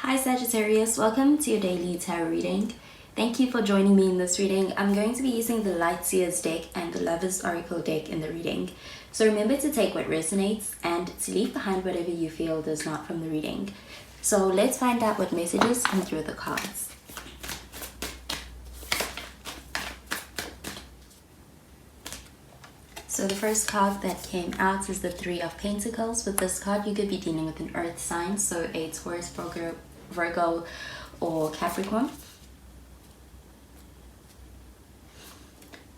Hi Sagittarius, welcome to your daily tarot reading. Thank you for joining me in this reading. I'm going to be using the Light Seers deck and the Lover's Oracle deck in the reading. So remember to take what resonates and to leave behind whatever you feel does not from the reading. So let's find out what messages come through the cards. So the first card that came out is the Three of Pentacles. With this card, you could be dealing with an earth sign, so a Taurus, Virgo, or Capricorn.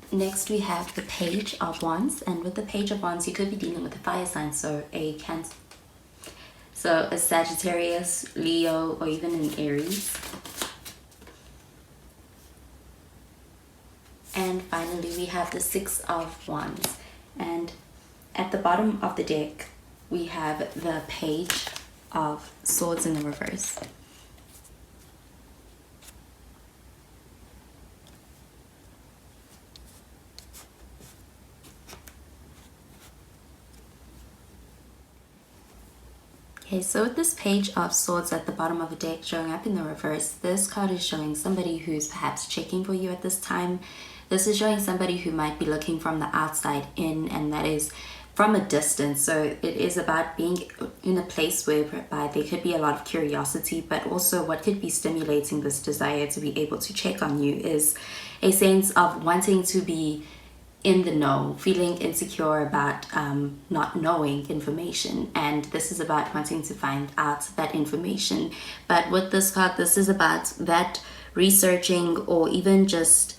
Next, we have the Page of Wands, and with the Page of Wands, you could be dealing with a fire sign, so a Sagittarius, Leo, or even an Aries. And finally, we have the Six of Wands. And at the bottom of the deck, we have the Page of Swords in the reverse. Okay, so with this Page of Swords at the bottom of the deck showing up in the reverse, this card is showing somebody who's perhaps checking for you at this time. This is showing somebody who might be looking from the outside in, and that is from a distance. So it is about being in a place whereby there could be a lot of curiosity, but also what could be stimulating this desire to be able to check on you is a sense of wanting to be in the know, feeling insecure about not knowing information, and this is about wanting to find out that information. But with this card, this is about that researching or even just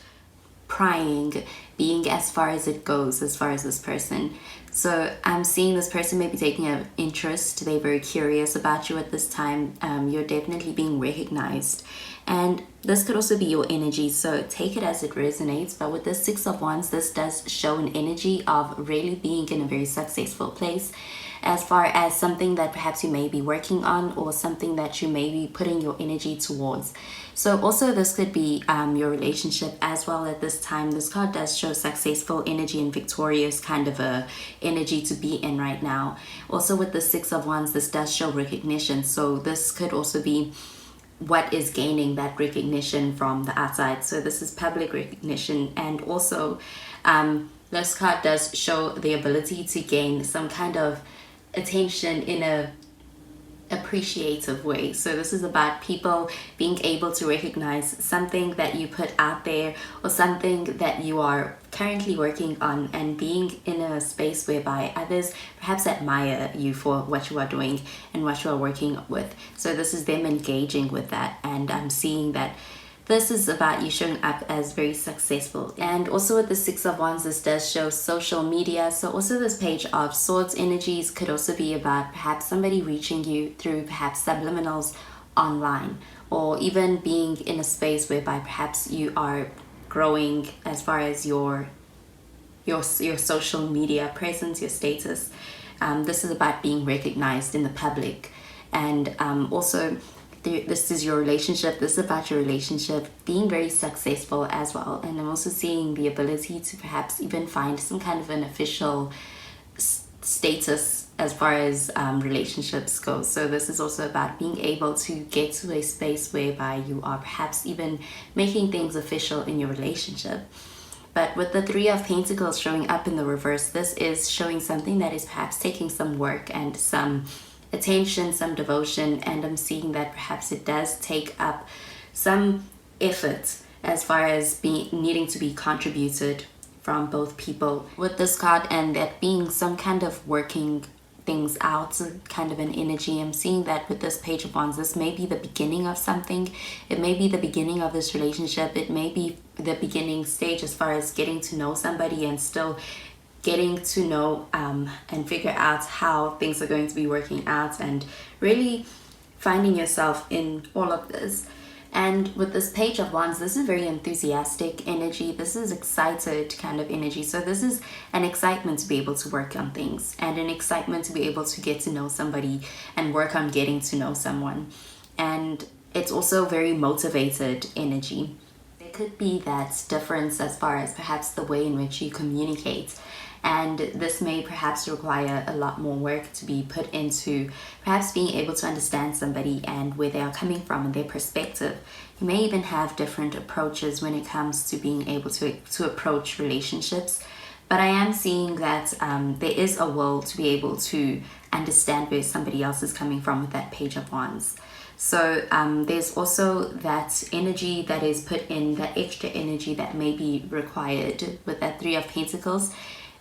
prying, being as far as it goes as far as this person. So I'm seeing this person may be taking an interest. They're very curious about you at this time. You're definitely being recognized, and this could also be your energy, so take it as it resonates. But with the Six of Wands, this does show an energy of really being in a very successful place as far as something that perhaps you may be working on or something that you may be putting your energy towards. So also this could be your relationship as well at this time. This card does show successful energy and victorious kind of a energy to be in right now. Also with the Six of Wands, this does show recognition. So this could also be what is gaining that recognition from the outside. So this is public recognition, and also this card does show the ability to gain some kind of attention in a appreciative way. So this is about people being able to recognize something that you put out there or something that you are currently working on, and being in a space whereby others perhaps admire you for what you are doing and what you are working with. So this is them engaging with that, and I'm seeing that this is about you showing up as very successful. And also with the Six of Wands, this does show social media. So also this Page of Swords energies could also be about perhaps somebody reaching you through perhaps subliminals online, or even being in a space whereby perhaps you are growing as far as your social media presence, your status. This is about being recognized in the public, and also this is your relationship. This is about your relationship being very successful as well. And I'm also seeing the ability to perhaps even find some kind of an official status as far as relationships go. So this is also about being able to get to a space whereby you are perhaps even making things official in your relationship. But with the Three of Pentacles showing up in the reverse, this is showing something that is perhaps taking some work and some attention, some devotion, and I'm seeing that perhaps it does take up some effort as far as needing to be contributed from both people with this card, and that being some kind of working things out, kind of an energy. I'm seeing that with this Page of Wands, this may be the beginning of something. It may be the beginning of this relationship. It may be the beginning stage as far as getting to know somebody and still getting to know and figure out how things are going to be working out, and really finding yourself in all of this. And with this Page of Wands, this is very enthusiastic energy. This is excited kind of energy. So this is an excitement to be able to work on things, and an excitement to be able to get to know somebody and work on getting to know someone. And it's also very motivated energy. There could be that difference as far as perhaps the way in which you communicate. and this may perhaps require a lot more work to be put into perhaps being able to understand somebody and where they are coming from and their perspective. You may even have different approaches when it comes to being able to approach relationships, but I am seeing that there is a will to be able to understand where somebody else is coming from with that Page of Wands. So there's also that energy that is put in, that extra energy that may be required with that Three of Pentacles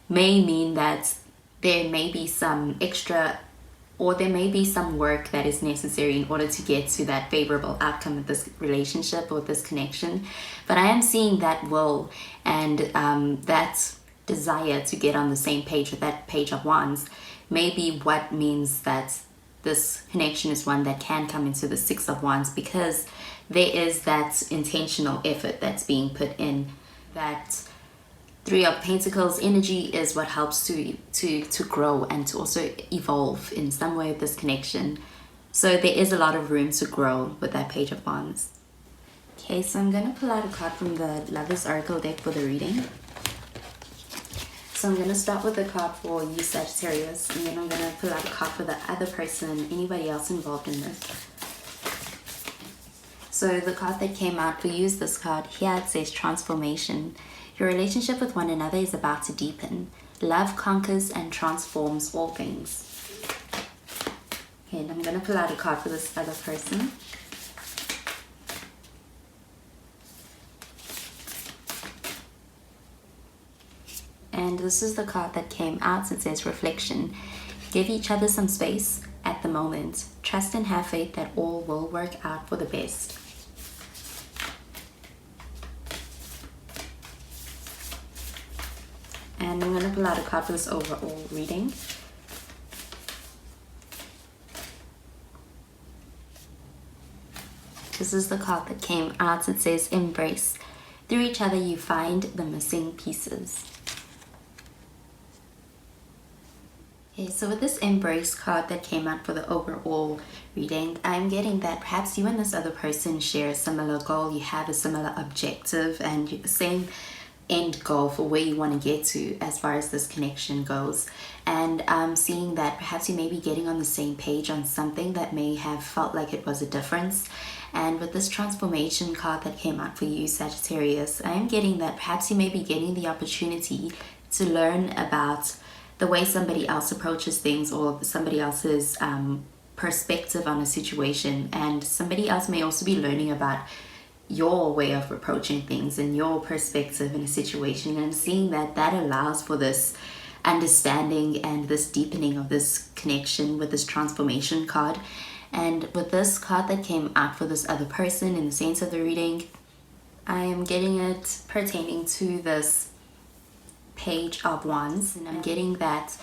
may mean that there may be some extra, or there may be some work that is necessary in order to get to that favorable outcome of this relationship or this connection. But I am seeing that will and that desire to get on the same page with that Page of Wands may be what means that this connection is one that can come into the Six of Wands, because there is that intentional effort that's being put in. That Three of Pentacles energy is what helps to grow and to also evolve in some way with this connection. So there is a lot of room to grow with that Page of Wands. Okay, so I'm going to pull out a card from the Lovers Oracle deck for the reading. So I'm going to start with the card for you, Sagittarius, and then I'm going to pull out a card for the other person, anybody else involved in this. So the card that came out for you is this card. Here it says transformation. Your relationship with one another is about to deepen. Love conquers and transforms all things. Okay, and I'm going to pull out a card for this other person. And this is the card that came out. It says reflection. Give each other some space at the moment. Trust and have faith that all will work out for the best. And I'm going to pull out a card for this overall reading. This is the card that came out. It says embrace. Through each other you find the missing pieces. Okay, so with this embrace card that came out for the overall reading, I'm getting that perhaps you and this other person share a similar goal, you have a similar objective and the same end goal for where you want to get to as far as this connection goes. And I'm seeing that perhaps you may be getting on the same page on something that may have felt like it was a difference. And with this transformation card that came out for you, Sagittarius, I am getting that perhaps you may be getting the opportunity to learn about the way somebody else approaches things, or somebody else's perspective on a situation, and somebody else may also be learning about your way of approaching things and your perspective in a situation, and seeing that that allows for this understanding and this deepening of this connection with this transformation card. And with this card that came out for this other person in the sense of the reading, I am getting it pertaining to this Page of Wands, and I'm getting that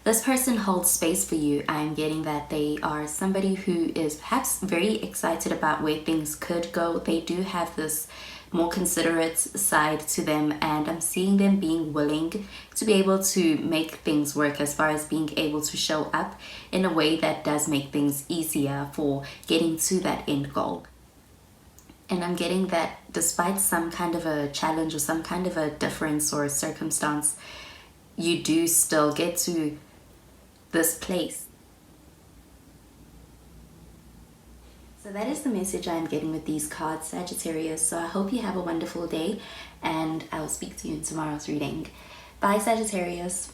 this person holds space for you. I'm getting that they are somebody who is perhaps very excited about where things could go. They do have this more considerate side to them, and I'm seeing them being willing to be able to make things work as far as being able to show up in a way that does make things easier for getting to that end goal. And I'm getting that despite some kind of a challenge or some kind of a difference or a circumstance, you do still get to this place. So that is the message I'm getting with these cards, Sagittarius. So I hope you have a wonderful day, and I will speak to you in tomorrow's reading. Bye, Sagittarius.